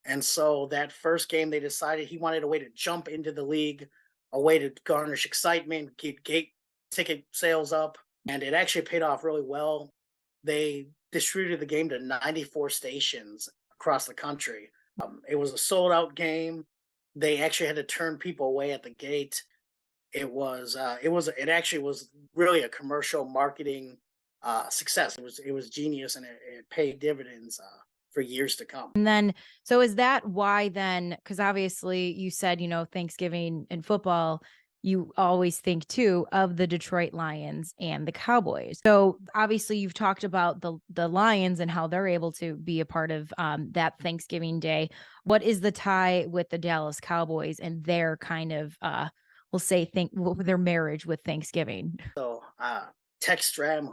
And so that first game, they decided he wanted a way to jump into the league, a way to garnish excitement, keep gate ticket sales up, and it actually paid off really well. They distributed the game to 94 stations across the country. It was a sold out game. They actually had to turn people away at the gate. It actually was really a commercial marketing success. It was genius, and it paid dividends for years to come. And then, so is that why then? Because obviously you said, Thanksgiving and football, you always think too of the Detroit Lions and the Cowboys. So obviously you've talked about the Lions and how they're able to be a part of that Thanksgiving day. What is the tie with the Dallas Cowboys and their kind of we'll say think their marriage with Thanksgiving? So Tex Stram,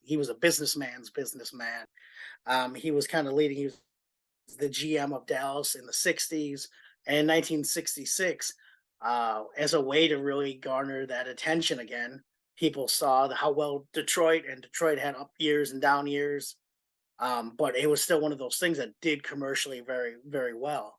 he was a businessman's businessman. He was kind of leading. He was the GM of Dallas in the '60s and in 1966, as a way to really garner that attention again. People saw how well Detroit had up years and down years, but it was still one of those things that did commercially very, very well.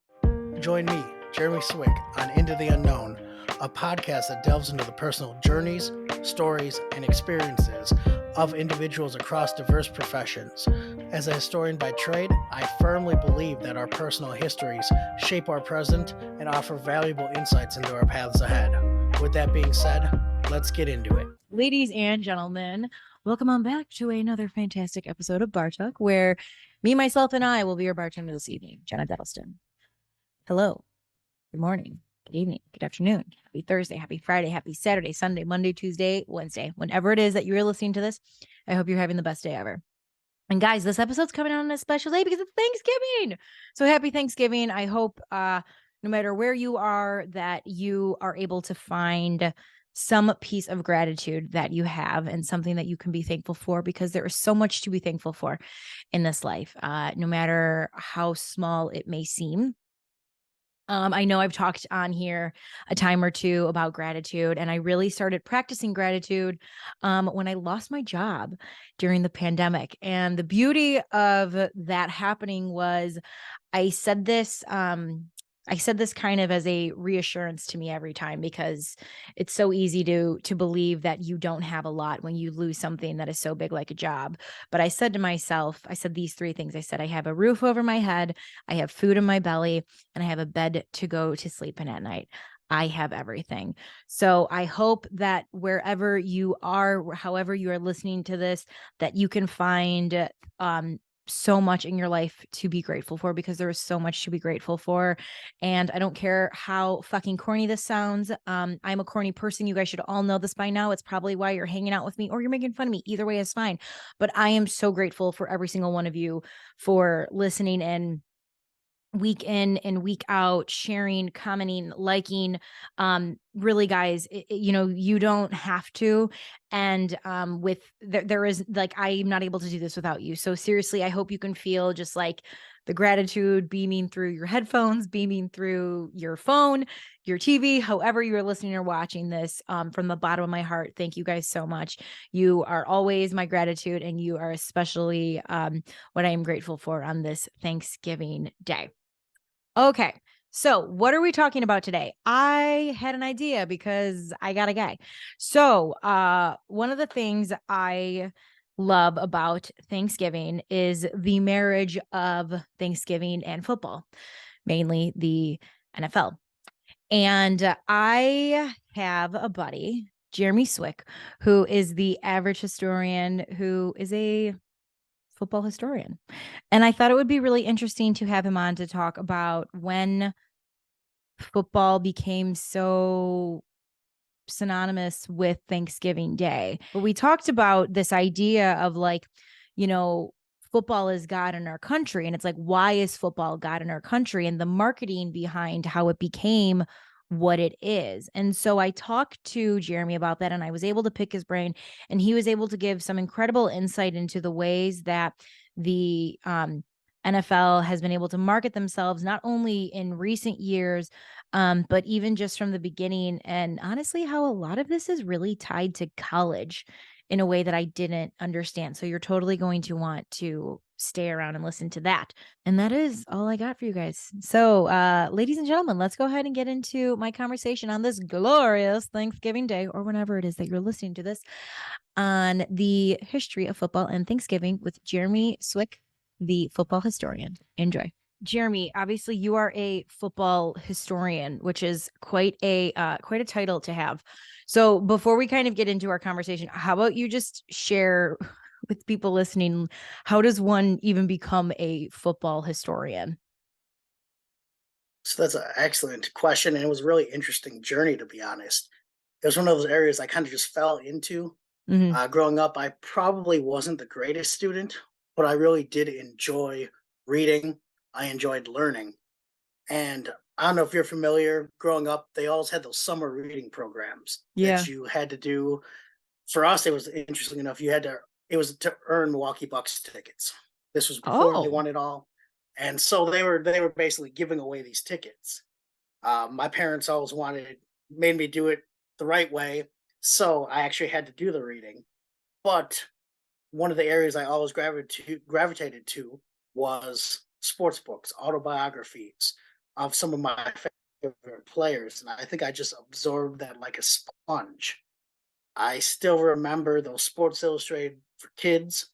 Join me, Jeremy Swick, on Into the Unknown, a podcast that delves into the personal journeys, stories, and experiences of individuals across diverse professions. As a historian by trade, I firmly believe that our personal histories shape our present and offer valuable insights into our paths ahead. With that being said, let's get into it. Ladies and gentlemen, welcome on back to another fantastic episode of Bar Talk, where me, myself, and I will be your bartender this evening, Jenna Duddleston. Hello, good morning, good evening, good afternoon, happy Thursday, happy Friday, happy Saturday, Sunday, Monday, Tuesday, Wednesday, whenever it is that you're listening to this. I hope you're having the best day ever. And guys, this episode's coming out on a special day because it's Thanksgiving. So happy Thanksgiving. I hope no matter where you are, that you are able to find some piece of gratitude that you have and something that you can be thankful for, because there is so much to be thankful for in this life, no matter how small it may seem. I know I've talked on here a time or two about gratitude, and I really started practicing gratitude when I lost my job during the pandemic. And the beauty of that happening was I said this I said this kind of as a reassurance to me every time, because it's so easy to believe that you don't have a lot when you lose something that is so big like a job. But I said to myself, I said these three things. I said, I have a roof over my head, I have food in my belly, and I have a bed to go to sleep in at night. I have everything. So I hope that wherever you are, however you are listening to this, that you can find so much in your life to be grateful for, because there is so much to be grateful for. And I don't care how fucking corny this sounds. I'm a corny person. You guys should all know this by now. It's probably why you're hanging out with me or you're making fun of me. Either way is fine. But I am so grateful for every single one of you for listening week in and week out, sharing, commenting, liking. Really, guys, you don't have to. And there is, like, I'm not able to do this without you. So seriously, I hope you can feel just like the gratitude beaming through your headphones, beaming through your phone, your TV, however you are listening or watching this. From the bottom of my heart, thank you guys so much. You are always my gratitude, and you are especially what I am grateful for on this Thanksgiving day. Okay. So what are we talking about today? I had an idea because I got a guy. So one of the things I love about Thanksgiving is the marriage of Thanksgiving and football, mainly the NFL. And I have a buddy, Jeremy Swick, who is the average historian, who is a football historian. And I thought it would be really interesting to have him on to talk about when football became so synonymous with Thanksgiving Day. But we talked about this idea of, like, football is God in our country. And it's like, why is football God in our country? And the marketing behind how it became what it is. And so I talked to Jeremy about that, and I was able to pick his brain, and he was able to give some incredible insight into the ways that the NFL has been able to market themselves, not only in recent years, but even just from the beginning. And honestly, how a lot of this is really tied to college in a way that I didn't understand. So you're totally going to want to stay around and listen to that. And that is all I got for you guys. So, ladies and gentlemen, let's go ahead and get into my conversation on this glorious Thanksgiving Day, or whenever it is that you're listening to this, on the history of football and Thanksgiving with Jeremy Swick, the football historian. Enjoy. Jeremy, obviously you are a football historian, which is quite a title to have. So before we kind of get into our conversation, how about you just share with people listening, how does one even become a football historian? So that's an excellent question, and it was a really interesting journey, to be honest. It was one of those areas I kind of just fell into. Hmm. Growing up, I probably wasn't the greatest student, but I really did enjoy reading. I enjoyed learning. And I don't know if you're familiar, growing up, they always had those summer reading programs Yeah. that you had to do. For us, it was interesting enough. It was to earn Milwaukee Bucks tickets. This was before they Oh, won it all. And so they were basically giving away these tickets. My parents always made me do it the right way. So I actually had to do the reading. But one of the areas I always gravitated to was sports books, autobiographies of some of my favorite players. And I think I just absorbed that like a sponge. I still remember those Sports Illustrated for kids.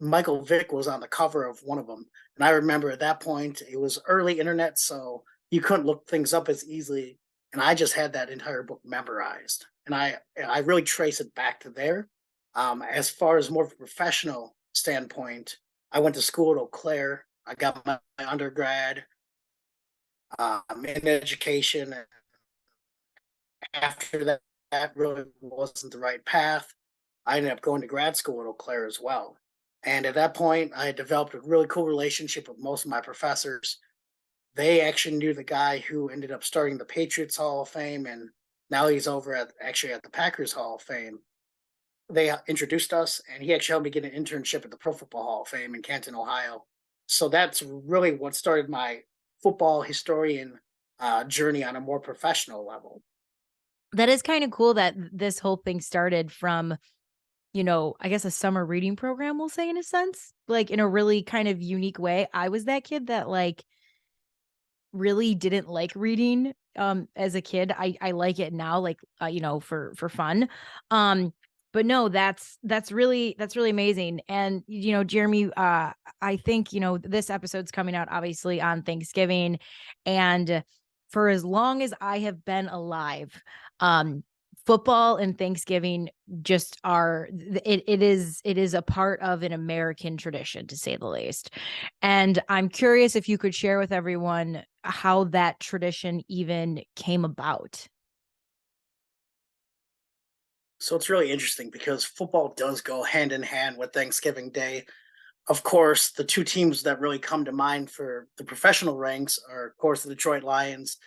Michael Vick was on the cover of one of them. And I remember at that point, it was early internet, so you couldn't look things up as easily. And I just had that entire book memorized. And I really trace it back to there. As far as more of a professional standpoint, I went to school at Eau Claire. I got my undergrad in education. After that, that really wasn't the right path. I ended up going to grad school at Eau Claire as well. And at that point, I had developed a really cool relationship with most of my professors. They actually knew the guy who ended up starting the Patriots Hall of Fame, and now he's over at the Packers Hall of Fame. They introduced us, and he actually helped me get an internship at the Pro Football Hall of Fame in Canton, Ohio. So that's really what started my football historian journey on a more professional level. that is kind of cool that this whole thing started from, I guess a summer reading program, we'll say, in a sense, like in a really kind of unique way. I was that kid that like really didn't like reading as a kid. I like it now, like for fun. Um but no, that's really amazing. And Jeremy, I think this episode's coming out obviously on Thanksgiving, and for as long as I have been alive, um football and Thanksgiving just it is a part of an American tradition, to say the least. And I'm curious if you could share with everyone how that tradition even came about. So it's really interesting because football does go hand in hand with Thanksgiving Day. Of course, the two teams that really come to mind for the professional ranks are, of course, the Detroit Lions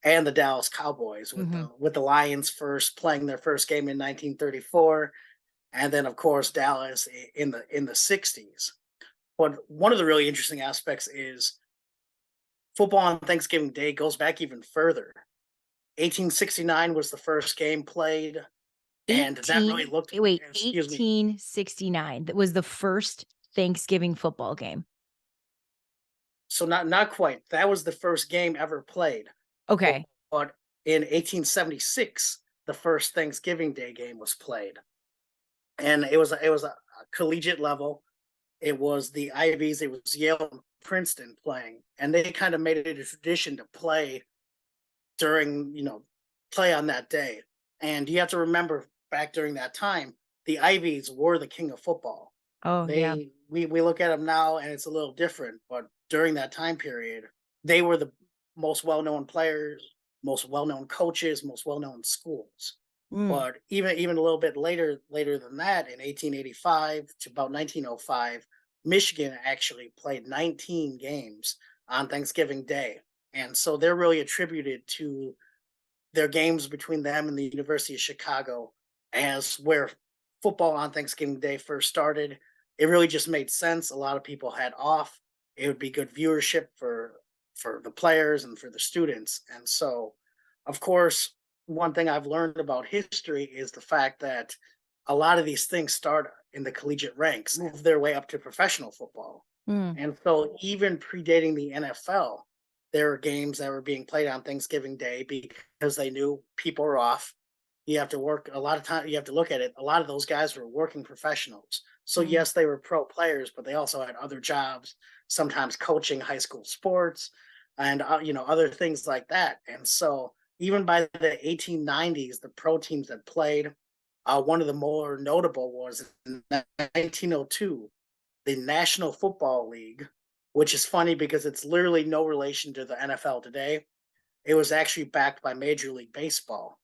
and the Dallas Cowboys, with Hmm. the Lions first playing their first game in 1934, and then of course Dallas in the 60s. But one of the really interesting aspects is football on Thanksgiving Day goes back even further. 1869 was the first game played, and that really 18 looked, wait, excuse me, 1869. That was the first Thanksgiving football game. so not quite. That was the first game ever played. But Okay. in 1876, the first Thanksgiving Day game was played, and it was a collegiate level. It was the Ivies, it was Yale and Princeton playing, and they kind of made it a tradition to play during, play on that day. And you have to remember back during that time, the Ivies were the king of football. Oh, yeah. We look at them now and it's a little different, but during that time period, they were the most well-known players, most well-known coaches, most well-known schools. Mm. But even a little bit later than that, in 1885 to about 1905, Michigan actually played 19 games on Thanksgiving Day. And so they're really attributed to their games between them and the University of Chicago as where football on Thanksgiving Day first started. It really just made sense. A lot of people had off. It would be good viewership for the players and for the students. And so, of course, one thing I've learned about history is the fact that a lot of these things start in the collegiate ranks, move their way up to professional football. Mm. And so even predating the NFL, there were games that were being played on Thanksgiving Day because they knew people were off. You have to work a lot of time. You have to look at it. A lot of those guys were working professionals. So Mm. yes, they were pro players, but they also had other jobs, sometimes coaching high school sports and other things like that. And so even by the 1890s, the pro teams that played, one of the more notable was in 1902, the National Football League, which is funny because it's literally no relation to the NFL today. It was actually backed by Major League Baseball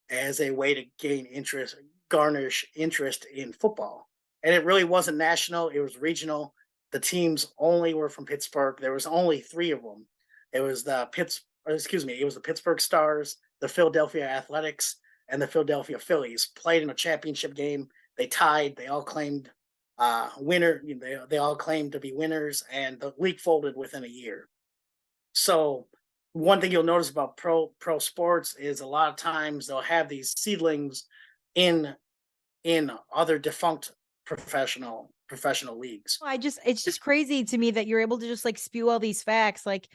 as a way to garnish interest in football. And it really wasn't national, it was regional. The teams only were from Pittsburgh. There was only 3 of them. It was it was the Pittsburgh Stars, the Philadelphia Athletics, and the Philadelphia Phillies played in a championship game. They tied, they all claimed they all claimed to be winners, and the league folded within a year. So one thing you'll notice about pro sports is a lot of times they'll have these seedlings in other defunct professional leagues. It's just crazy to me that you're able to just like spew all these facts, like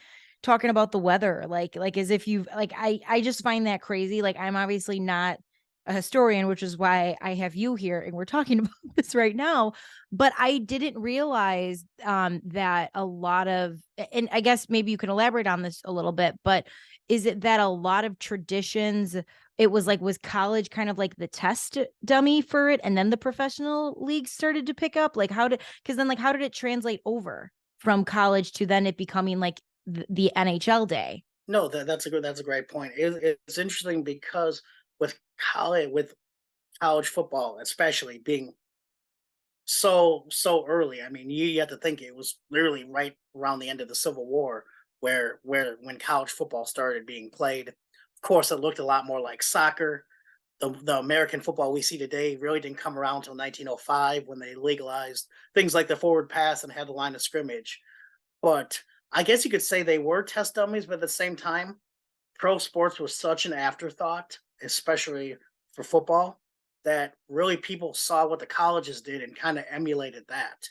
talking about the weather, like as if you've like, I just find that crazy. Like, I'm obviously not a historian, which is why I have you here and we're talking about this right now. But I didn't realize that a lot of, and I guess maybe you can elaborate on this a little bit, but is it that a lot of traditions, it was like, was college kind of like the test dummy for it, and then the professional leagues started to pick up? Like, because then, like, how did it translate over from college to then it becoming like the NHL day? No, that's a great point. It's interesting because with college football, especially being so early. I mean, you have to think it was literally right around the end of the Civil War where when college football started being played. Of course, it looked a lot more like soccer. The American football we see today really didn't come around until 1905 when they legalized things like the forward pass and had the line of scrimmage. But I guess you could say they were test dummies, but at the same time, pro sports was such an afterthought, especially for football, that really people saw what the colleges did and kind of emulated that.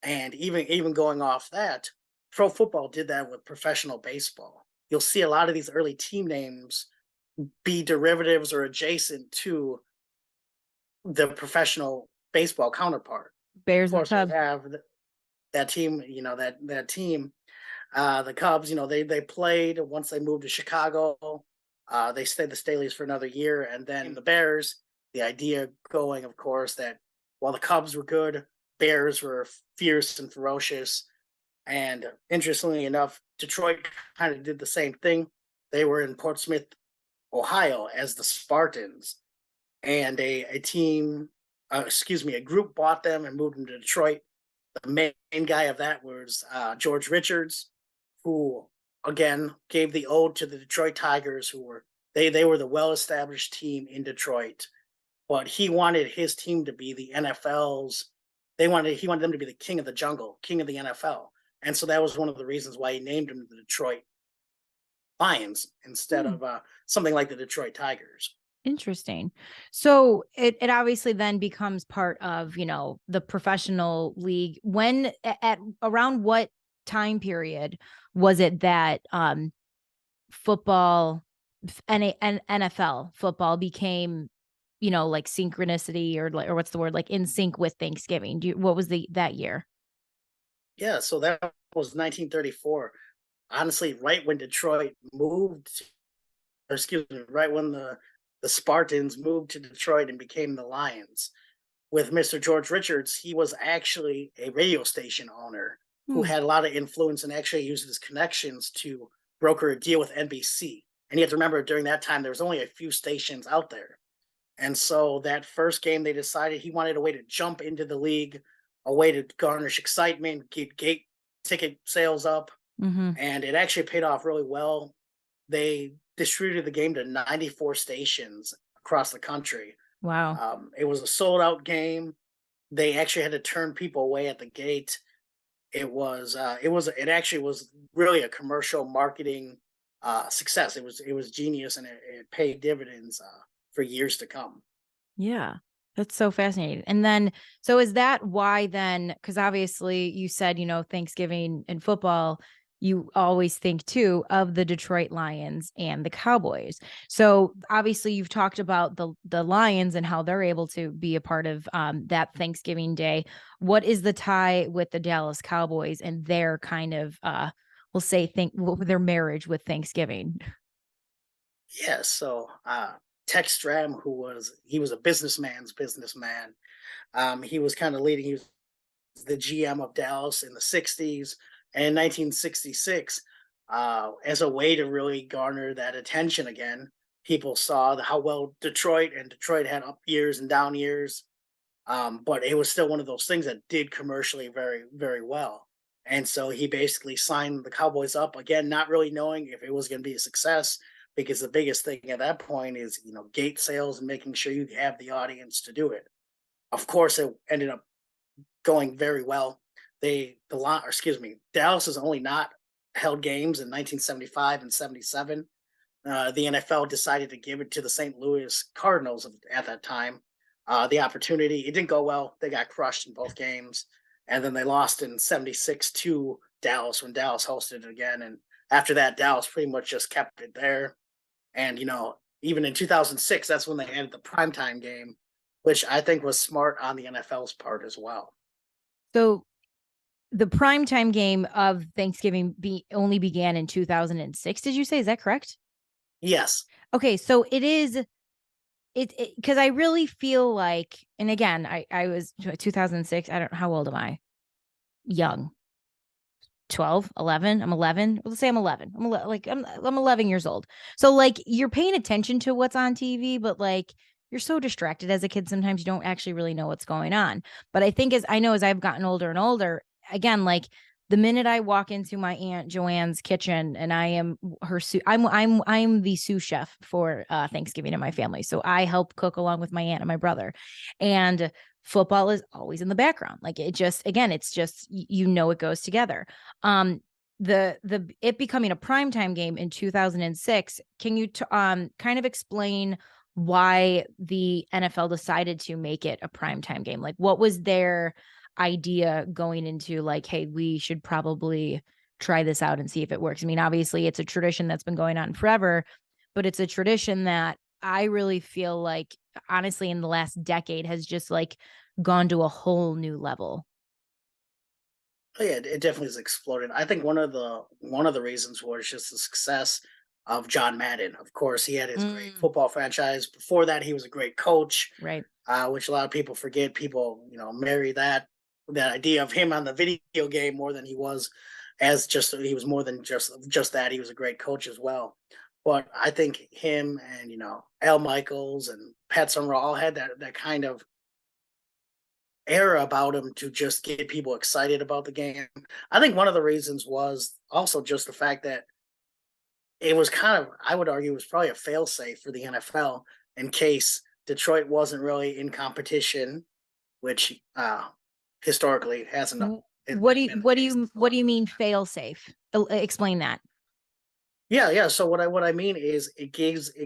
And even going off that, pro football did that with professional baseball. You'll see a lot of these early team names be derivatives or adjacent to the professional baseball counterpart. Of Bears and course, we Cubs. have that team, that team, the Cubs. They played once they moved to Chicago. They stayed the Staleys for another year, and then the Bears. The idea going, of course, that while the Cubs were good, Bears were fierce and ferocious. And interestingly enough, Detroit kind of did the same thing. They were in Portsmouth, Ohio, as the Spartans, and a group bought them and moved them to Detroit. The main guy of that was George Richards, who again gave the ode to the Detroit Tigers, who were they were the well established team in Detroit, but he wanted his team to be the NFL's. He wanted them to be the king of the jungle, king of the NFL, and so that was one of the reasons why he named them the Detroit Lions instead Hmm. of something like the Detroit Tigers. Interesting. So it obviously then becomes part of, the professional league. When at around what time period was it that football and NFL football became, like synchronicity, or what's the word, like in sync with Thanksgiving? What was that year? Yeah, so that was 1934. Honestly, right when Detroit moved, or excuse me, right when the Spartans moved to Detroit and became the Lions. With Mr. George Richards, he was actually a radio station owner who Hmm. had a lot of influence and actually used his connections to broker a deal with NBC. And you have to remember during that time there was only a few stations out there. And so that first game they decided he wanted a way to jump into the league, a way to garnish excitement, keep gate ticket sales up, Mm-hmm. and it actually paid off really well. They distributed the game to 94 stations across the country. Wow. It was a sold out game. They actually had to turn people away at the gate. It actually was really a commercial marketing success. It was genius, and it paid dividends for years to come. Yeah. That's so fascinating. And then, so is that why then? Because obviously you said, Thanksgiving and football, you always think too of the Detroit Lions and the Cowboys. So obviously you've talked about the Lions and how they're able to be a part of that Thanksgiving day. What is the tie with the Dallas Cowboys and their kind of, we'll say, their marriage with Thanksgiving? Yeah, so Tex Stram, he was a businessman's businessman. He was kind of leading. He was the GM of Dallas in the '60s and in 1966, as a way to really garner that attention again. People saw how well Detroit had up years and down years, but it was still one of those things that did commercially very, very well. And so he basically signed the Cowboys up again, not really knowing if it was going to be a success, because the biggest thing at that point is, gate sales and making sure you have the audience to do it. Of course, it ended up going very well. Dallas has only not held games in 1975 and '77. The NFL decided to give it to the St. Louis Cardinals at that time. The opportunity, it didn't go well. They got crushed in both games, and then they lost in '76 to Dallas when Dallas hosted it again. And after that, Dallas pretty much just kept it there. And even in 2006, that's when they added the primetime game, which I think was smart on the NFL's part as well. So the primetime game of Thanksgiving only began in 2006. Did you say? Is that correct? Yes. Okay, so it is it because I really feel like, and again, I was 2006. I don't know, how old am I? Young. 12, 11. I'm 11. Let's say I'm 11. I'm 11 years old. So like you're paying attention to what's on TV, but like you're so distracted as a kid sometimes you don't actually really know what's going on. But I think as I've gotten older and older, again, like the minute I walk into my Aunt Joanne's kitchen and I am her I'm the sous chef for Thanksgiving in my family. So I help cook along with my aunt and my brother. And football is always in the background. Like it just, again, it's just it goes together. Um the it becoming a primetime game in 2006, can you kind of explain why the NFL decided to make it a primetime game? Like what was their idea going into, like, hey, we should probably try this out and see if it works? I mean, obviously it's a tradition that's been going on forever, but it's a tradition that I really feel like honestly in the last decade has just like gone to a whole new level. Oh, yeah, it definitely has exploded. I think one of the reasons was just the success of John Madden. Of course, he had his great Mm, football franchise. Before that, he was a great coach, right. which a lot of people forget. People, marry that idea of him on the video game more than he was as just he was more than just that. He was a great coach as well. But I think him and Al Michaels and Pat Summerall all had that kind of era about him to just get people excited about the game. I think one of the reasons was also just the fact that it was kind of, I would argue, it was probably a failsafe for the NFL in case Detroit wasn't really in competition, which historically hasn't been the case. What do you mean fail safe? Explain that. Yeah, yeah. So what I mean is it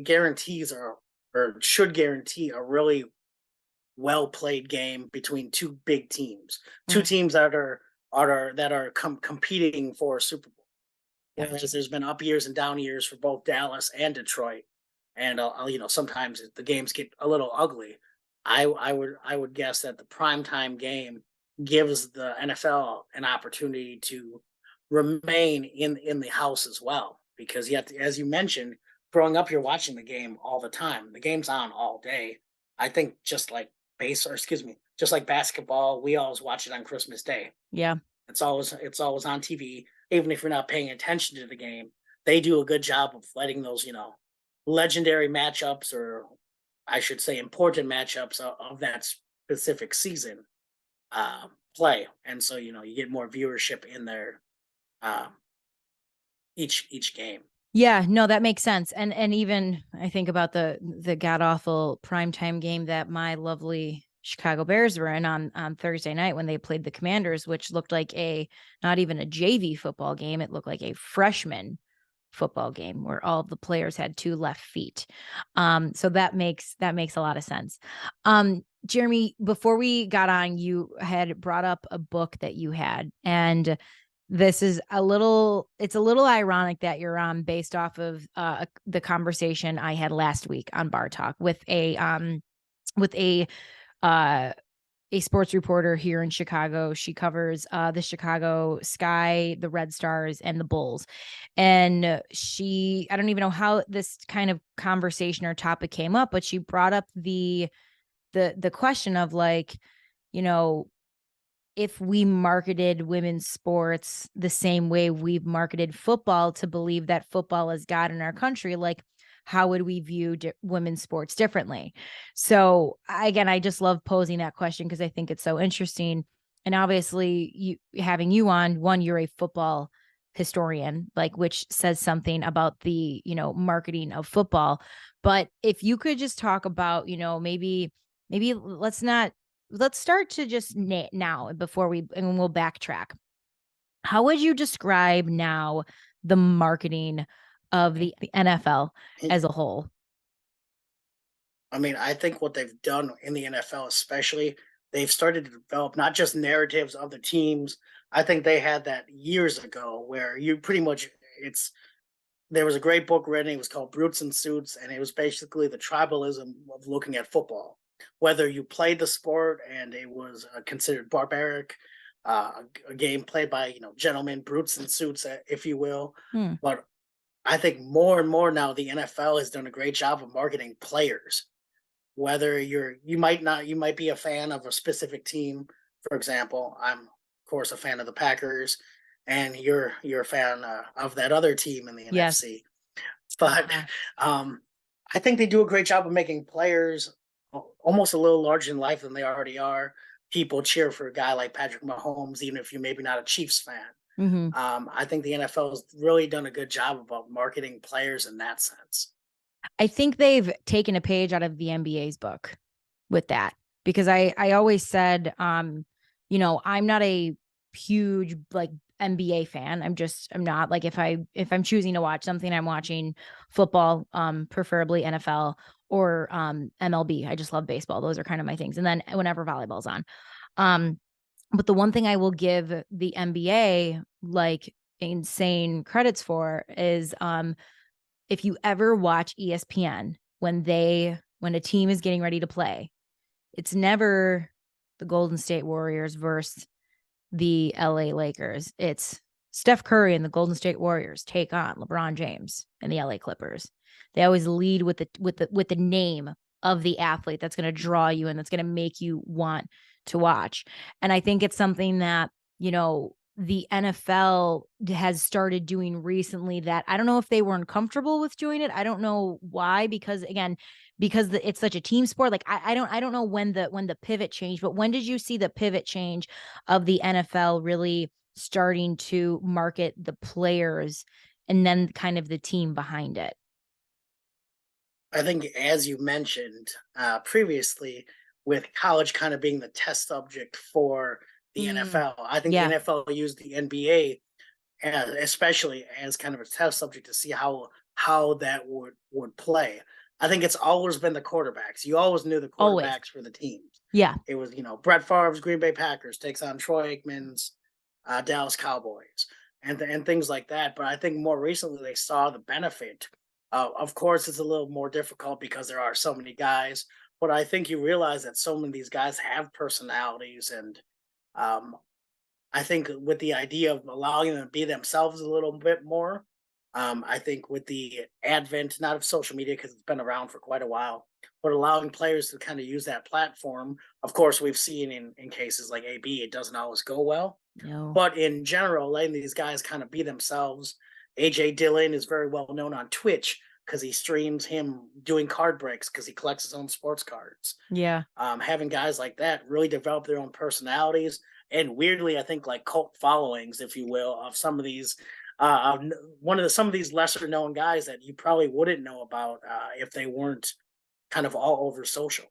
guarantees or should guarantee a really well played game between two big teams, two Mm, teams that are competing for a Super Bowl. gotcha. Whereas there's been up years and down years for both Dallas and Detroit, and sometimes the games get a little ugly. I would guess that the primetime game gives the NFL an opportunity to remain in the house as well, because you have to, as you mentioned, growing up, you're watching the game all the time. The game's on all day. I think just like basketball, we always watch it on Christmas Day. Yeah. It's always on TV, even if you're not paying attention to the game. They do a good job of letting those legendary matchups, or I should say important matchups of that specific season, play, and so you get more viewership in there, um, each game. Yeah, no, that makes sense. And even I think about the god awful primetime game that my lovely Chicago Bears were in on Thursday night when they played the Commanders, which looked like a not even a JV football game. It looked like a freshman football game where all of the players had two left feet. So that makes a lot of sense. Jeremy, before we got on, you had brought up a book that you had, and this is it's a little ironic that you're on based off of the conversation I had last week on Bar Talk with with a uh a sports reporter here in Chicago. She covers the Chicago Sky, the Red Stars, and the Bulls. And I don't even know how this kind of conversation or topic came up, but she brought up the question of, like, you know, if we marketed women's sports the same way we've marketed football to believe that football is God in our country, like, how would we view women's sports differently? So again, I just love posing that question because I think it's so interesting. And obviously, having you on, one, you're a football historian, like, which says something about the, marketing of football. But if you could just talk about, maybe let's start to just now before and we'll backtrack. How would you describe now the marketing of the NFL as a whole? I mean, I think what they've done in the NFL, especially, they've started to develop not just narratives of the teams. I think they had that years ago where you pretty much there was a great book written. It was called Brutes and Suits, and it was basically the tribalism of looking at football. Whether you played the sport and it was considered barbaric, a game played by gentlemen, brutes and suits, if you will. Hmm. But I think more and more now the NFL has done a great job of marketing players. Whether you might be a fan of a specific team. For example, I'm of course a fan of the Packers, and you're a fan of that other team in the Yes. NFC. But I think they do a great job of making players almost a little larger in life than they already are. People cheer for a guy like Patrick Mahomes, even if you're maybe not a Chiefs fan. Mm-hmm. I think the NFL has really done a good job about marketing players in that sense. I think they've taken a page out of the NBA's book with that, because I always said, I'm not a huge like NBA fan. I'm not, like, if I'm choosing to watch something, I'm watching football, preferably NFL or MLB. I just love baseball. Those are kind of my things. And then whenever volleyball's on. But the one thing I will give the NBA like insane credits for is if you ever watch ESPN when a team is getting ready to play, it's never the Golden State Warriors versus the LA Lakers. It's Steph Curry and the Golden State Warriors take on LeBron James and the LA Clippers. They always lead with the name of the athlete that's going to draw you and that's going to make you want to watch. And I think it's something that, the NFL has started doing recently that I don't know if they weren't comfortable with doing it. I don't know why, because again, it's such a team sport. Like I don't know when the pivot changed, but when did you see the pivot change of the NFL really starting to market the players and then kind of the team behind it? I think, as you mentioned previously, with college kind of being the test subject for the NFL, I think the Yeah. NFL used the NBA especially as kind of a test subject to see how that would play. I think it's always been the quarterbacks. You always knew the Always. quarterbacks for the teams. Yeah. It was Brett Favre's Green Bay Packers takes on Troy Aikman's Dallas Cowboys and things like that. But I think more recently they saw the benefit. Of course, it's a little more difficult because there are so many guys. But I think you realize that so many of these guys have personalities, and um, I think with the idea of allowing them to be themselves a little bit more, I think with the advent, not of social media because it's been around for quite a while, but allowing players to kind of use that platform. Of course, we've seen in cases like AB, it doesn't always go well. No. But in general, letting these guys kind of be themselves. AJ Dillon is very well known on Twitch because he streams him doing card breaks because he collects his own sports cards. Yeah. Having guys like that really develop their own personalities, and weirdly, I think like cult followings, if you will, of some of these some of these lesser known guys that you probably wouldn't know about if they weren't kind of all over social.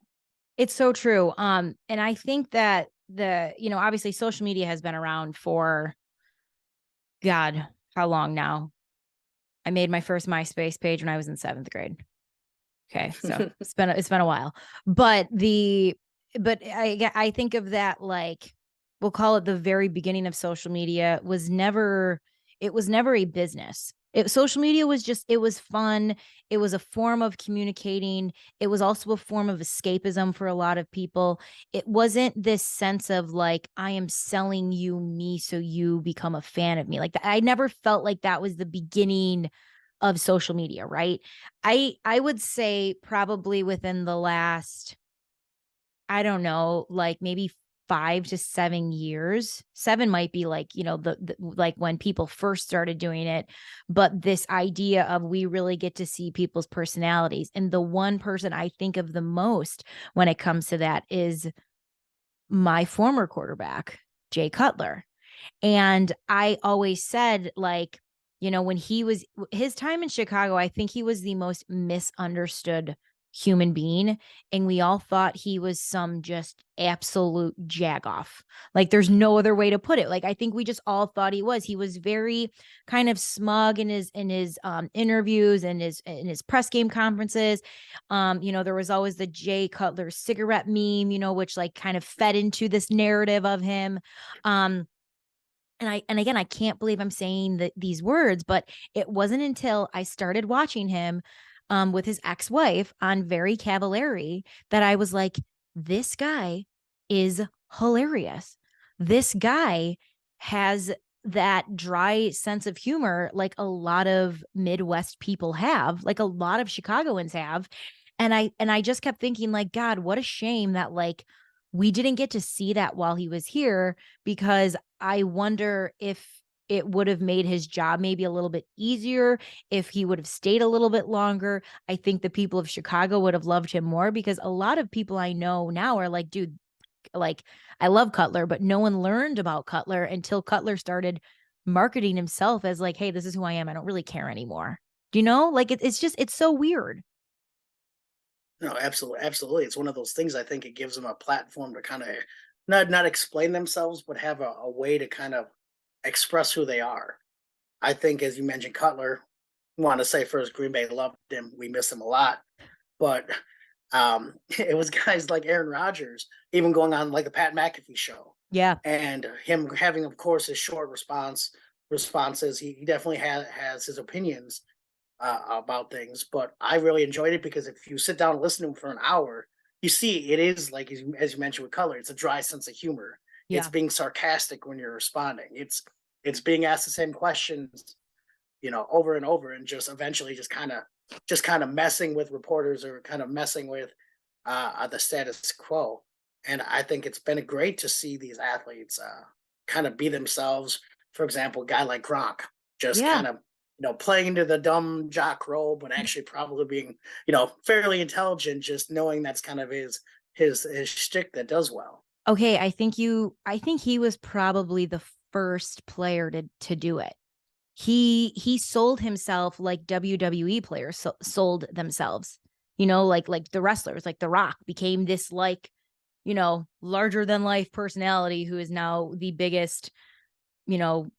It's so true. And I think that obviously social media has been around for God, how long now? I made my first MySpace page when I was in 7th grade. Okay, so it's been a while, but I think of that, like, we'll call it the very beginning of social media was never a business. Social media was just, it was fun. It was a form of communicating. It was also a form of escapism for a lot of people. It wasn't this sense of like, I am selling you me so you become a fan of me. Like, I never felt like that was the beginning of social media, right? I would say probably within the last, I don't know, like maybe 5 to 7 years. 7 might be like, the like when people first started doing it, but this idea of we really get to see people's personalities. And the one person I think of the most when it comes to that is my former quarterback, Jay Cutler. And I always said, like, when he was his time in Chicago, I think he was the most misunderstood human being. And we all thought he was some just absolute jagoff. Like, there's no other way to put it. Like, I think we just all thought he was. He was very kind of smug in his interviews and his press game conferences. There was always the Jay Cutler cigarette meme, which like kind of fed into this narrative of him. And again, I can't believe I'm saying these words, but it wasn't until I started watching him with his ex-wife on Very Cavallari that I was like, this guy is hilarious. This guy has that dry sense of humor like a lot of Midwest people have, like a lot of Chicagoans have. And I just kept thinking, like, God, what a shame that like we didn't get to see that while he was here, because I wonder if it would have made his job maybe a little bit easier if he would have stayed a little bit longer. I think the people of Chicago would have loved him more, because a lot of people I know now are like, dude, like, I love Cutler, but no one learned about Cutler until Cutler started marketing himself as like, hey, this is who I am. I don't really care anymore. Do you know? Like, it's so weird. No, absolutely, absolutely. It's one of those things. I think it gives them a platform to kind of not explain themselves, but have a way to kind of express who they are. I think, as you mentioned, Cutler. Want to say first, Green Bay loved him. We miss him a lot, but it was guys like Aaron Rodgers, even going on like the Pat McAfee show, Yeah. and him having, of course, his short responses. He definitely has his opinions about things, but I really enjoyed it because if you sit down and listen to him for an hour, you see it is like, as you mentioned with Color, it's a dry sense of humor. It's Yeah. being sarcastic when you're responding. It's being asked the same questions, over and over, and just eventually just kind of messing with reporters, or kind of messing with the status quo. And I think it's been great to see these athletes kind of be themselves. For example, a guy like Gronk, just Yeah. kind of playing into the dumb jock role, but actually probably being fairly intelligent. Just knowing that's kind of his shtick that does well. Okay, I think he was probably the first player to do it. He sold himself like WWE players sold themselves. Like the wrestlers, like The Rock became this like, larger than life personality who is now the biggest,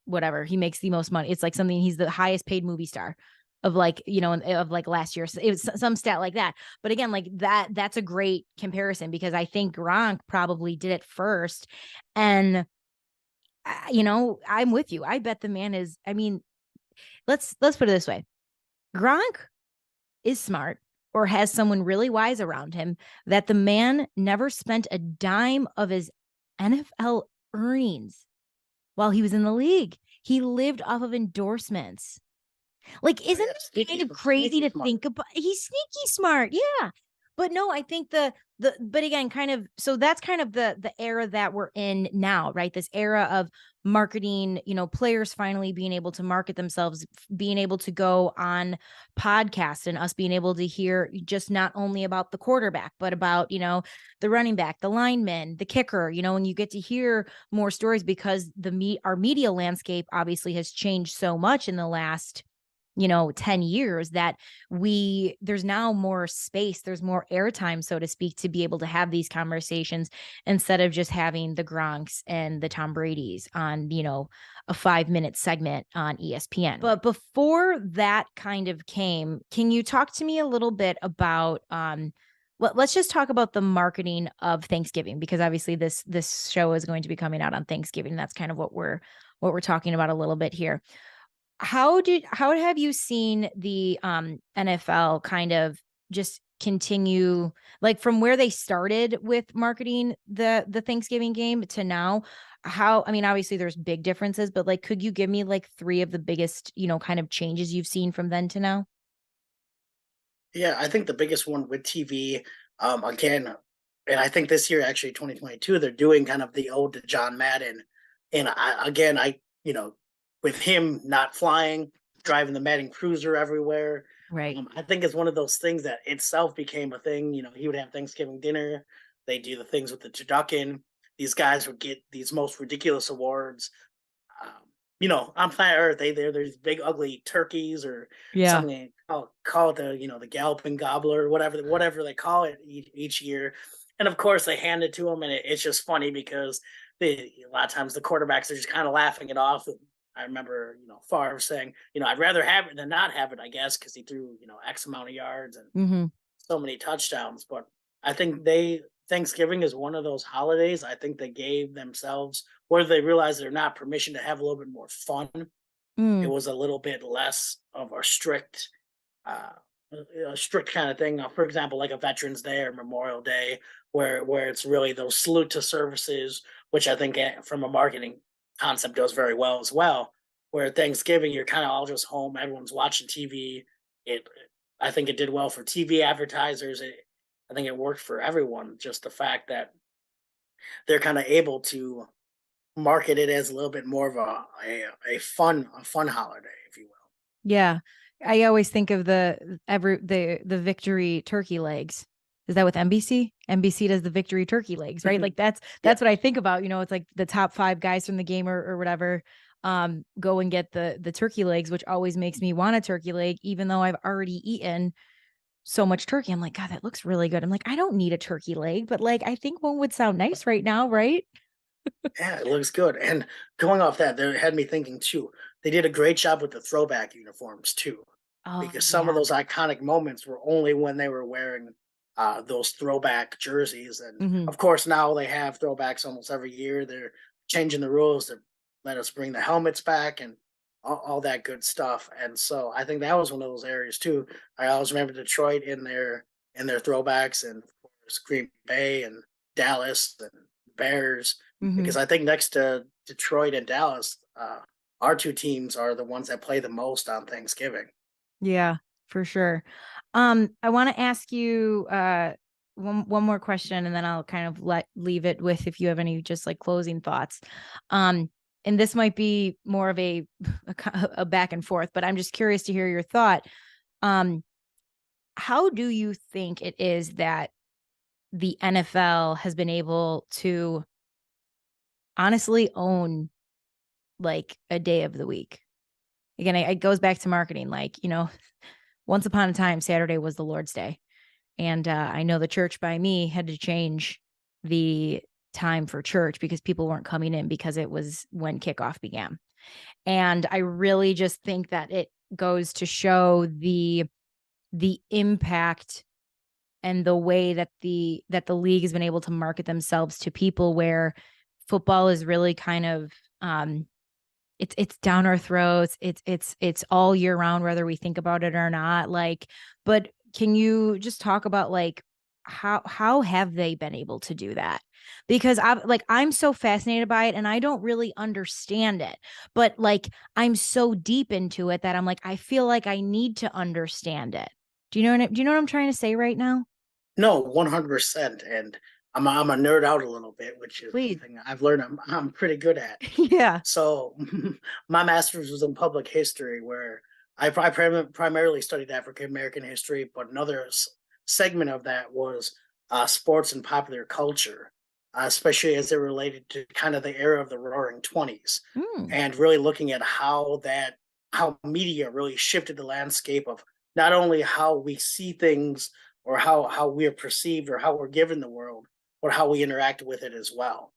whatever. He makes the most money. It's like something, he's the highest paid movie star of like, of like last year. So it was some stat like that. But again, like that's a great comparison, because I think Gronk probably did it first. And I'm with you. I bet the man is, I mean, let's put it this way. Gronk is smart, or has someone really wise around him, that the man never spent a dime of his NFL earnings while he was in the league. He lived off of endorsements. Like, Oh, isn't yeah, that kind of crazy sneaky to smart. think about? He's sneaky smart. Yeah. But no, I think but again, kind of, so that's kind of the era that we're in now, right? This era of marketing, players finally being able to market themselves, being able to go on podcasts, and us being able to hear just not only about the quarterback, but about, the running back, the lineman, the kicker, and you get to hear more stories, because our media landscape obviously has changed so much in the last 10 years, that there's now more space, there's more airtime, so to speak, to be able to have these conversations instead of just having the Gronks and the Tom Brady's on, a 5-minute segment on ESPN. But before that kind of came, can you talk to me a little bit about, let's just talk about the marketing of Thanksgiving, because obviously this show is going to be coming out on Thanksgiving. That's kind of what we're talking about a little bit here. How have you seen the NFL kind of just continue, like, from where they started with marketing the Thanksgiving game to now? I mean, obviously there's big differences, but like, could you give me like 3 of the biggest, kind of changes you've seen from then to now? Yeah, I think the biggest one with TV, again, and I think this year, actually 2022, they're doing kind of the ode to John Madden. And with him not flying, driving the Madden Cruiser everywhere, Right. I think it's one of those things that itself became a thing. He would have Thanksgiving dinner. They do the things with the turducken. These guys would get these most ridiculous awards. On planet Earth, they're these big ugly turkeys or Yeah. something. Call it the galloping gobbler, whatever they call it each year. And of course, they hand it to him, and it's just funny because a lot of times the quarterbacks are just kind of laughing it off. I remember, Favre saying, I'd rather have it than not have it, I guess, because he threw, X amount of yards and Mm-hmm. so many touchdowns. But I think Thanksgiving is one of those holidays. I think they gave themselves, whether they realize it or not, permission to have a little bit more fun. It Mm. was a little bit less of uh, a strict kind of thing. For example, like a Veterans Day or Memorial Day, where it's really those salute to services, which I think from a marketing concept does very well as well. Where Thanksgiving, you're kind of all just home, everyone's watching TV. It, I think it did well for TV advertisers. I think it worked for everyone. Just the fact that they're kind of able to market it as a little bit more of a fun holiday, if you will. Yeah. I always think of the victory turkey legs. Is that with NBC? NBC does the victory turkey legs, right? Like that's Yeah, what I think about. It's like the top 5 guys from the game or whatever go and get the turkey legs, which always makes me want a turkey leg, even though I've already eaten so much turkey. I'm like, God, that looks really good. I'm like, I don't need a turkey leg, but like I think one would sound nice right now, right? yeah, it looks good. And going off that, they had me thinking too. They did a great job with the throwback uniforms too, Oh because some of yeah. those iconic moments were only when they were wearing those throwback jerseys. And Hmm. of course, now they have throwbacks almost every year. They're changing the rules to let us bring the helmets back and all that good stuff. And so I think that was one of those areas too. I always remember Detroit in their throwbacks, and of course Green Bay and Dallas and Bears, Hmm. because I think next to Detroit and Dallas, our two teams are the ones that play the most on Thanksgiving. Yeah, for sure. I want to ask you one more question, and then I'll kind of leave it with if you have any just like closing thoughts. Um, and this might be more of a back and forth, but I'm just curious to hear your thought. Um, how do you think it is that the NFL has been able to honestly own like a day of the week? Again, it goes back to marketing. Like, once upon a time, Saturday was the Lord's Day. And I know the church by me had to change the time for church because people weren't coming in because it was when kickoff began. And I really just think that it goes to show the impact and the way that the league has been able to market themselves to people, where football is really kind of it's down our throats. It's all year round, whether we think about it or not. Like, but can you just talk about like how have they been able to do that? Because I'm so fascinated by it and I don't really understand it. But like I'm so deep into it that I'm like, I feel like I need to understand it. Do you know what I'm trying to say right now? No, 100%. And I'm a nerd out a little bit, which is Please. something I've learned I'm pretty good at. Yeah. So my master's was in public history, where I primarily studied African American history, but another segment of that was sports and popular culture, especially as it related to kind of the era of the Roaring Twenties, Mm. and really looking at how that how media really shifted the landscape of not only how we see things or how we're perceived or how we're given the world, but how we interact with it as well.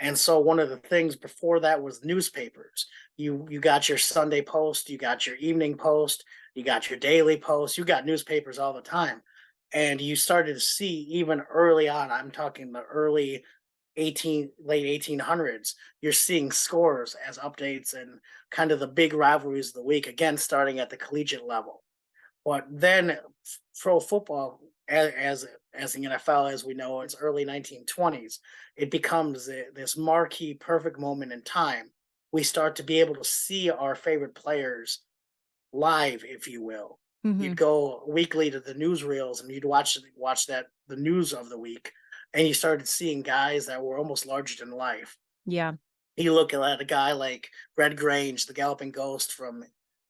And so one of the things before that was newspapers. You got your Sunday Post, you got your Evening Post, you got your Daily Post, you got newspapers all the time. And you started to see even early on, I'm talking the early late 1800s, you're seeing scores as updates and kind of the big rivalries of the week, again starting at the collegiate level. But then pro football, as the NFL as we know, it's early 1920s. It becomes this marquee, perfect moment in time. We start to be able to see our favorite players live, if you will. Hmm. You'd go weekly to the newsreels and you'd watch that the news of the week, and you started seeing guys that were almost larger than life. Yeah. You look at a guy like Red Grange, the Galloping Ghost from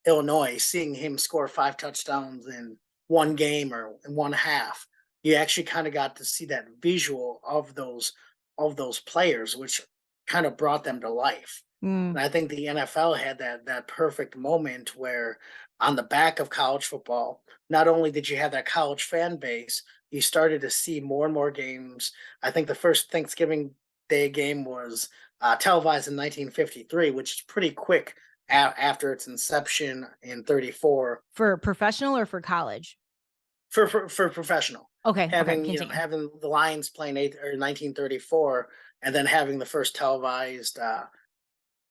Illinois, seeing him score 5 touchdowns in one game or in one half. You actually kind of got to see that visual of those players, which kind of brought them to life. Mm. And I think the NFL had that perfect moment where on the back of college football, not only did you have that college fan base, you started to see more and more games. I think the first Thanksgiving Day game was televised in 1953, which is pretty quick after its inception in 34 For professional or for college? for professional. Okay. Okay. Having Continue. having the Lions playing 1934, and then having the first televised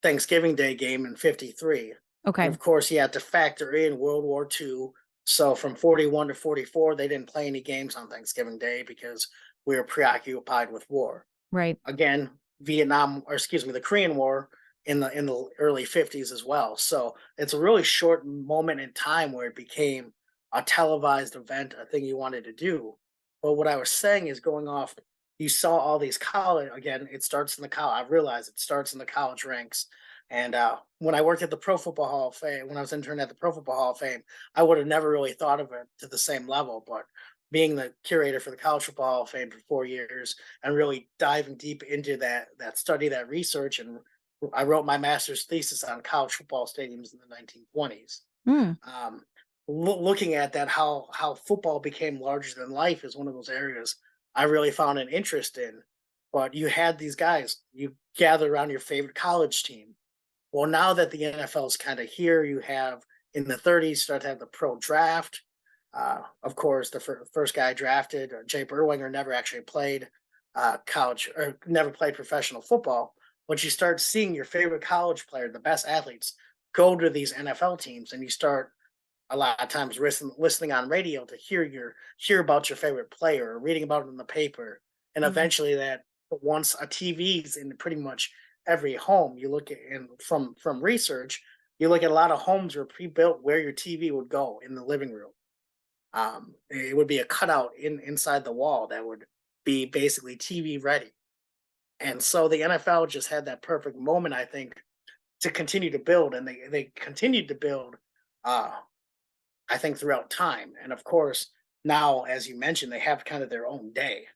Thanksgiving Day game in 53. And Okay. of course, you had to factor in World War II. So from 41 to 44, they didn't play any games on Thanksgiving Day because we were preoccupied with war. Right. Again, Vietnam, or excuse me, the Korean War in the early 50s as well. So it's a really short moment in time where it became a televised event, a thing you wanted to do. But what I was saying is going off, you saw all these college, again, it starts in the college. I realize it starts in the college ranks. And when I worked at the Pro Football Hall of Fame, when I was intern at the Pro Football Hall of Fame, I would have never really thought of it to the same level. But being the curator for the College Football Hall of Fame for 4 years and really diving deep into that study, that research, and I wrote my master's thesis on college football stadiums in the 1920s. Mm. Um, Looking at that, how football became larger than life is one of those areas I really found an interest in. But you had these guys, you gather around your favorite college team. Well, now that the NFL is kind of here, you have in the 30s start to have the pro draft. Of course, the first guy drafted, Jay Berwinger, never actually played college or never played professional football. But you start seeing your favorite college player, the best athletes, go to these NFL teams, and you start a lot of times listening on radio to hear about your favorite player or reading about it in the paper, and Mm. eventually that once a TV's in pretty much every home, you look at and from research, you look at a lot of homes were pre-built where your TV would go in the living room. It would be a cutout inside the wall that would be basically TV ready. And so the NFL just had that perfect moment, I think, to continue to build, and they continued to build. Uh, I think throughout time. And of course, now, as you mentioned, they have kind of their own day.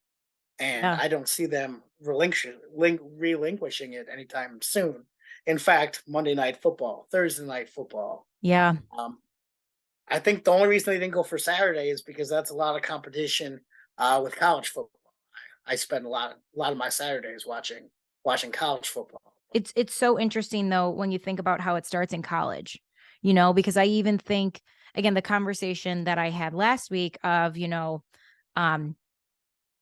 And Yeah. I don't see them relinquishing it anytime soon. In fact, Monday Night Football, Thursday Night Football. Yeah. Um, I think the only reason they didn't go for Saturday is because that's a lot of competition with college football. I spend a lot of my Saturdays watching college football. It's so interesting though when you think about how it starts in college, you know, because I even think again the conversation that I had last week of, um,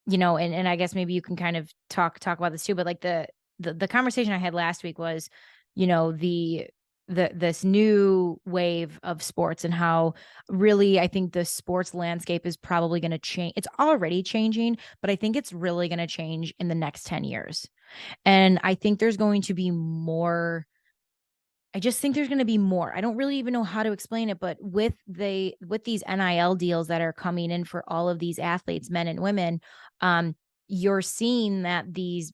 and I guess maybe you can kind of talk about this too, but like the conversation I had last week was, this new wave of sports and how really I think the sports landscape is probably going to change. It's already changing, but I think it's really going to change in the next 10 years. And I think there's going to be more. I just think there's going to be more. I don't really even know how to explain it, but with these NIL deals that are coming in for all of these athletes, men and women, um, you're seeing that these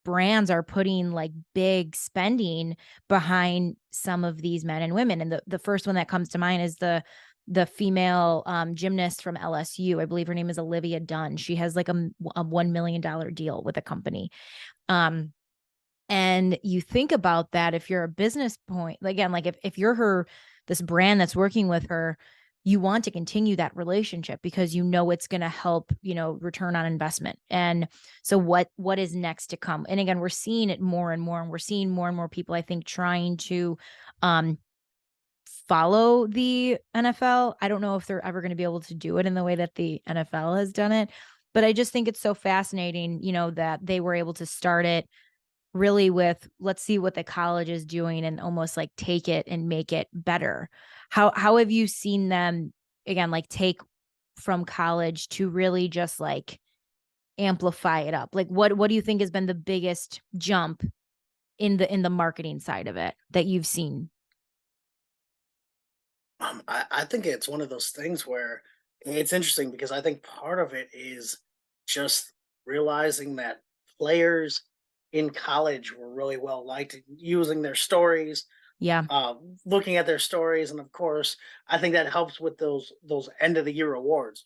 brands are putting like big spending behind some of these men and women. And the first one that comes to mind is the female gymnast from LSU. I believe her name is Olivia Dunn. She has like a $1 million deal with a company. Um, and you think about that if you're a business point, again, like if you're her this brand that's working with her, you want to continue that relationship because it's going to help, return on investment. And so what is next to come? And again, we're seeing it more and more, and we're seeing more and more people, I think, trying to follow the NFL. I don't know if they're ever going to be able to do it in the way that the NFL has done it, but I just think it's so fascinating, that they were able to start it really with, let's see what the college is doing and almost like take it and make it better. How have you seen them, again, like take from college to really just like amplify it up? Like what do you think has been the biggest jump in the marketing side of it that you've seen? I think it's one of those things where it's interesting because I think part of it is just realizing that players in college were really well liked, using their stories, Yeah, uh, looking at their stories, and of course, I think that helps with those end of the year awards.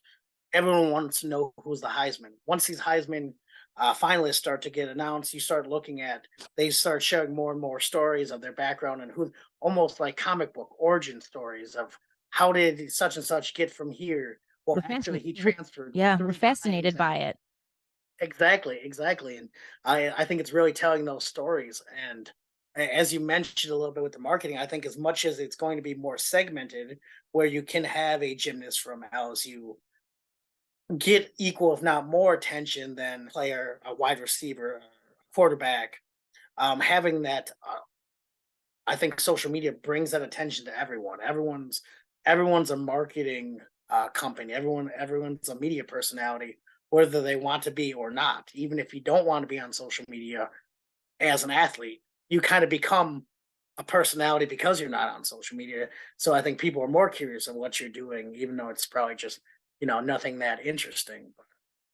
Everyone wants to know who's the Heisman. Once these Heisman finalists start to get announced, you start looking at they start sharing more and more stories of their background and who, almost like comic book origin stories of how did such and such get from here. Well, we're actually, fascinated. he transferred Yeah, we're 3 times, fascinated and by it. exactly, and I think it's really telling those stories. And as you mentioned a little bit with the marketing, I think as much as it's going to be more segmented, where you can have a gymnast from LSU get equal, if not more, attention than player, a wide receiver, a quarterback. Having that, I think social media brings that attention to everyone. Everyone's a marketing company. Everyone's a media personality, whether they want to be or not. Even if you don't want to be on social media as an athlete, you kind of become a personality because you're not on social media. So I think people are more curious of what you're doing, even though it's probably just nothing that interesting.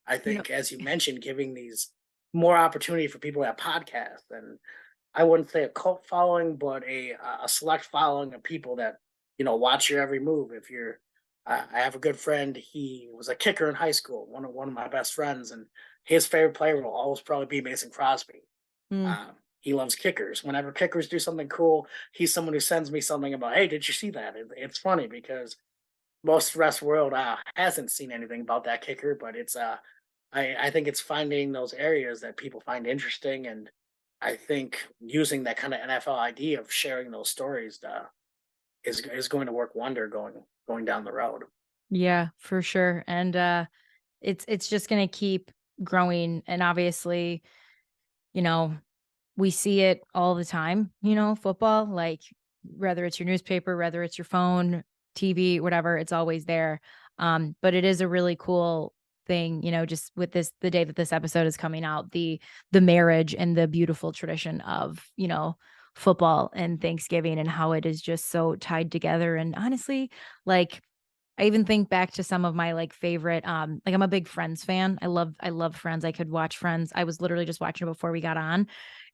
I You know, think, as you mentioned, giving these more opportunity for people to have podcasts, and I wouldn't say a cult following, but a select following of people that watch your every move. If you're, I have a good friend. He was a kicker in high school. One of my best friends, and his favorite player will always probably be Mason Crosby. mm, He loves kickers. Whenever kickers do something cool, he's someone who sends me something about, "Hey, did you see that?" It's funny because most of the rest of the world hasn't seen anything about that kicker, but it's I think it's finding those areas that people find interesting, and I think using that kind of NFL idea of sharing those stories is going to work wonder going down the road. yeah, for sure. And it's just gonna keep growing. And obviously, you know, we see it all the time, football, like whether it's your newspaper, whether it's your phone, TV, whatever, it's always there. But it is a really cool thing, just with the day that this episode is coming out, the marriage and the beautiful tradition of, football and Thanksgiving and how it is just so tied together. And honestly, like I even think back to some of my like favorite, like I'm a big Friends fan. I love Friends. I could watch Friends. I was literally just watching it before we got on.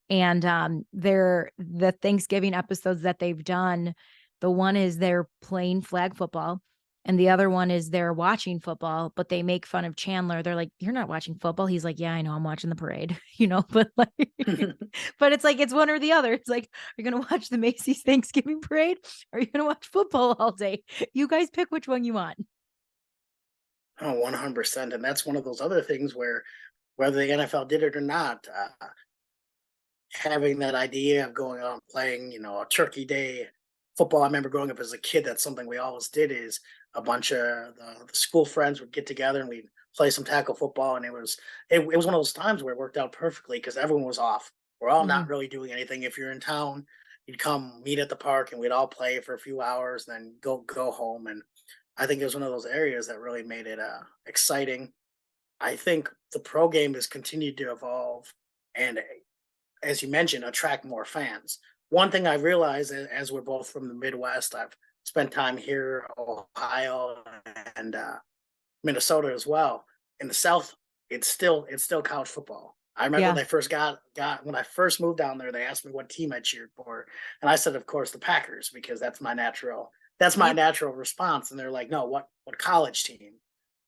And, the Thanksgiving episodes that they've done, the one is they're playing flag football, and the other one is they're watching football, but they make fun of Chandler. They're like, "You're not watching football." He's like, "Yeah, I know, I'm watching the parade," but like but it's like it's one or the other. It's like, "Are you gonna watch the Macy's Thanksgiving parade, or are you gonna watch football all day? You guys pick which one you want." Oh, 100%. And that's one of those other things where whether the NFL did it or not, having that idea of going out and playing, a Turkey Day football. I remember growing up as a kid. That's something we always did. Is a bunch of the school friends would get together and we'd play some tackle football, and it was one of those times where it worked out perfectly because everyone was off. We're all not Mhm. really doing anything. If you're in town, you'd come meet at the park, and we'd all play for a few hours, then go home. And I think it was one of those areas that really made it exciting. I think the pro game has continued to evolve, and as you mentioned, attract more fans. One thing I realized, as we're both from the Midwest, I've spent time here, Ohio, and Minnesota as well. In the South, it's still college football. I remember when Yeah. they first got when I first moved down there, they asked me what team I cheered for, and I said, of course, the Packers, because that's my Yep. natural response. And they're like, no, what college team?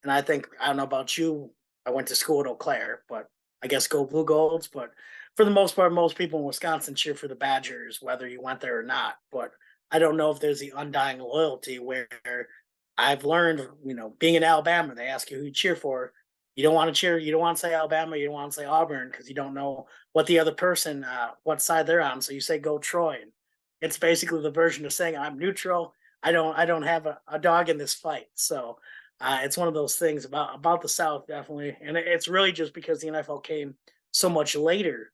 And I don't know about you. I went to school at Eau Claire, but I guess go Blue Golds. But for the most part, most people in Wisconsin cheer for the Badgers, whether you went there or not. But I don't know if there's the undying loyalty where I've learned, being in Alabama, they ask you who you cheer for. You don't want to cheer. You don't want to say Alabama. You don't want to say Auburn because you don't know what the other person, what side they're on. So you say go Troy. And it's basically the version of saying I'm neutral. I don't have a dog in this fight. So it's one of those things about the South, definitely, and it's really just because the NFL came so much later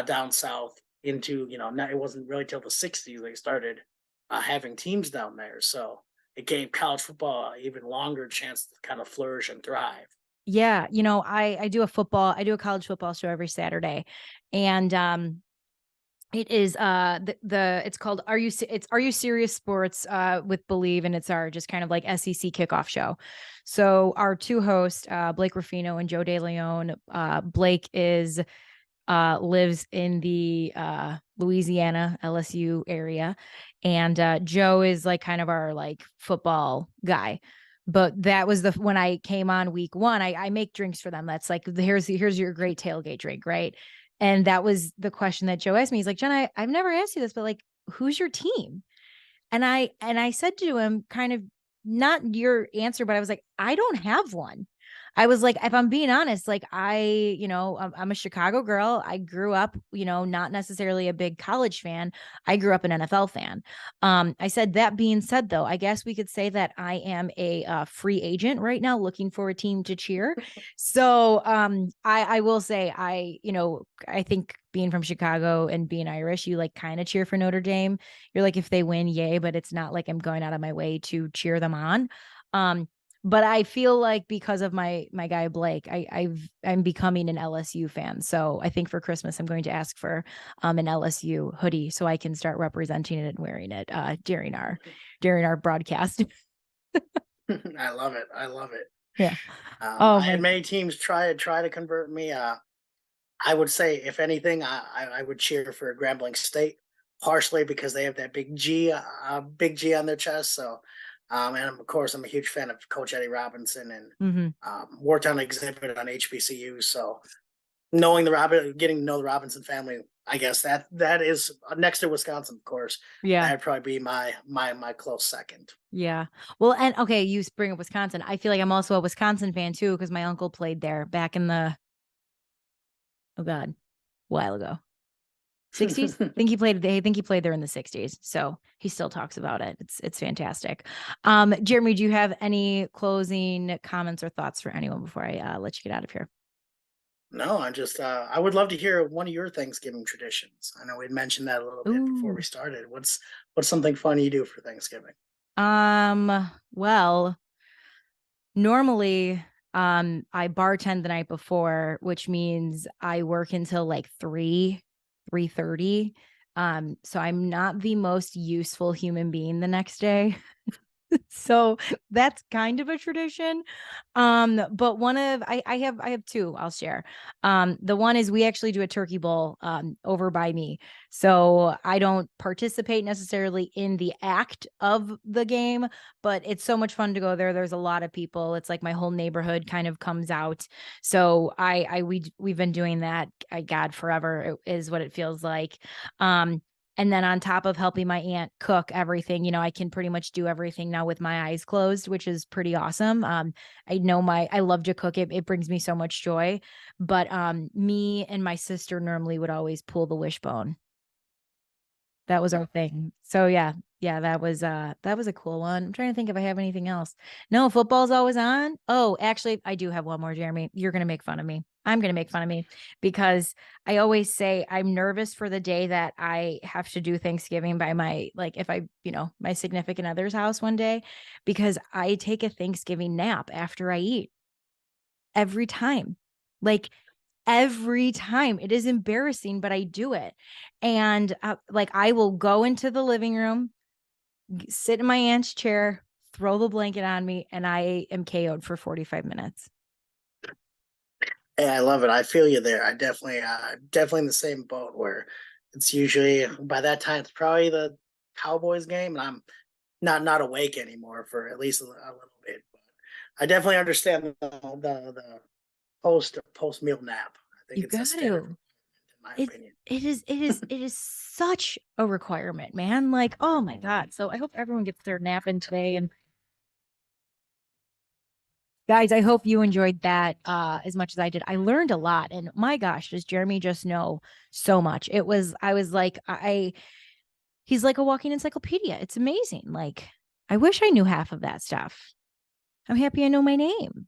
down south into it wasn't really till the '60s they started having teams down there. So it gave college football an even longer chance to kind of flourish and thrive. Yeah, I do a college football show every Saturday, and it is the it's called Are You Serious Sports with Believe, and it's our just kind of like SEC kickoff show. So our two hosts, Blake Ruffino and Joe DeLeon. Blake is lives in the Louisiana LSU area, and Joe is like kind of our like football guy. But that was when I came on week one, I make drinks for them. That's like, here's your great tailgate drink, right? And that was the question that Joe asked me. He's like, Jen, I've never asked you this, but like, who's your team? And I said to him, kind of not your answer, but I was like, I don't have one. I was like, if I'm being honest, like I'm a Chicago girl. I grew up, not necessarily a big college fan. I grew up an NFL fan. I said, that being said, though, I guess we could say that I am a free agent right now, looking for a team to cheer. So I will say, I think being from Chicago and being Irish, you like kind of cheer for Notre Dame. You're like, if they win, yay, but it's not like I'm going out of my way to cheer them on. But I feel like because of my guy Blake, I'm becoming an LSU fan. So I think for Christmas I'm going to ask for an LSU hoodie so I can start representing it and wearing it during our broadcast. I love it. I love it. Yeah. Oh I had my. many teams try to convert me. I would say, if anything, I would cheer for Grambling State, partially because they have that big G on their chest. So, and of course, I'm a huge fan of Coach Eddie Robinson and Mm-hmm. worked on an exhibit on HBCU. So, getting to know the Robinson family, I guess that is next to Wisconsin, of course. Yeah. That'd probably be my close second. Yeah. Well, and okay, you bring up Wisconsin. I feel like I'm also a Wisconsin fan too, because my uncle played there back in oh God, a while ago. 60s. I think he played there in the 60s. So he still talks about it. It's fantastic. Jeremy, do you have any closing comments or thoughts for anyone before I let you get out of here? No, I would love to hear one of your Thanksgiving traditions. I know we mentioned that a little bit before we Ooh. started. What's something fun you do for Thanksgiving? Well, normally I bartend the night before, which means I work until like 3:30. So I'm not the most useful human being the next day. So that's kind of a tradition. But I have two I'll share. The one is we actually do a turkey bowl over by me. So I don't participate necessarily in the act of the game, but it's so much fun to go there. There's a lot of people. It's like my whole neighborhood kind of comes out. So we've been doing that, God, forever is what it feels like. And then on top of helping my aunt cook everything, I can pretty much do everything now with my eyes closed, which is pretty awesome. I love to cook. It brings me so much joy. But me and my sister normally would always pull the wishbone. That was our thing. So yeah, that was a cool one. I'm trying to think if I have anything else. No, football's always on. Oh, actually, I do have one more, Jeremy. You're gonna make fun of me. I'm gonna make fun of me because I always say I'm nervous for the day that I have to do Thanksgiving by if my significant other's house one day, because I take a Thanksgiving nap after I eat every time. Like every time. It is embarrassing, but I do it. And I will go into the living room, sit in my aunt's chair, throw the blanket on me, and I am KO'd for 45 minutes. Hey, I love it. I feel you there. I definitely in the same boat where it's usually by that time it's probably the Cowboys game, and I'm not awake anymore for at least a little bit. But I definitely understand the post meal nap. I think You it's a got standard. to. my It opinion. it is such a requirement, man. Like, oh my God. So I hope everyone gets their nap in today. And guys, I hope you enjoyed that as much as I did. I learned a lot. And my gosh, does Jeremy just know so much? I was like, he's like a walking encyclopedia. It's amazing. Like, I wish I knew half of that stuff. I'm happy I know my name.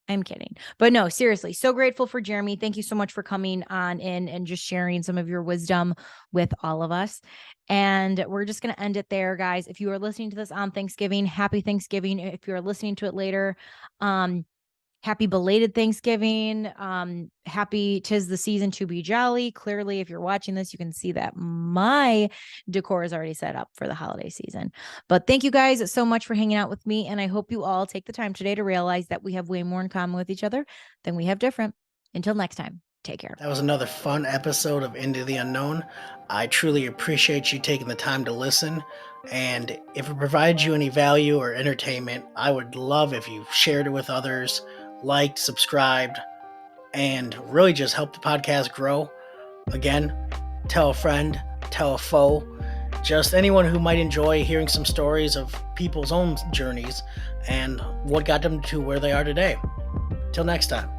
I'm kidding. But no, seriously, so grateful for Jeremy. Thank you so much for coming on in and just sharing some of your wisdom with all of us. And we're just going to end it there, guys. If you are listening to this on Thanksgiving, happy Thanksgiving. If you're listening to it later, happy belated Thanksgiving. Happy 'tis the season to be jolly. Clearly, if you're watching this, you can see that my decor is already set up for the holiday season. But thank you guys so much for hanging out with me. And I hope you all take the time today to realize that we have way more in common with each other than we have different. Until next time, take care. That was another fun episode of Into the Unknown. I truly appreciate you taking the time to listen. And if it provides you any value or entertainment, I would love if you shared it with others, liked, subscribed, and really just help the podcast grow. Again, tell a friend, tell a foe, just anyone who might enjoy hearing some stories of people's own journeys and what got them to where they are today. Till next time.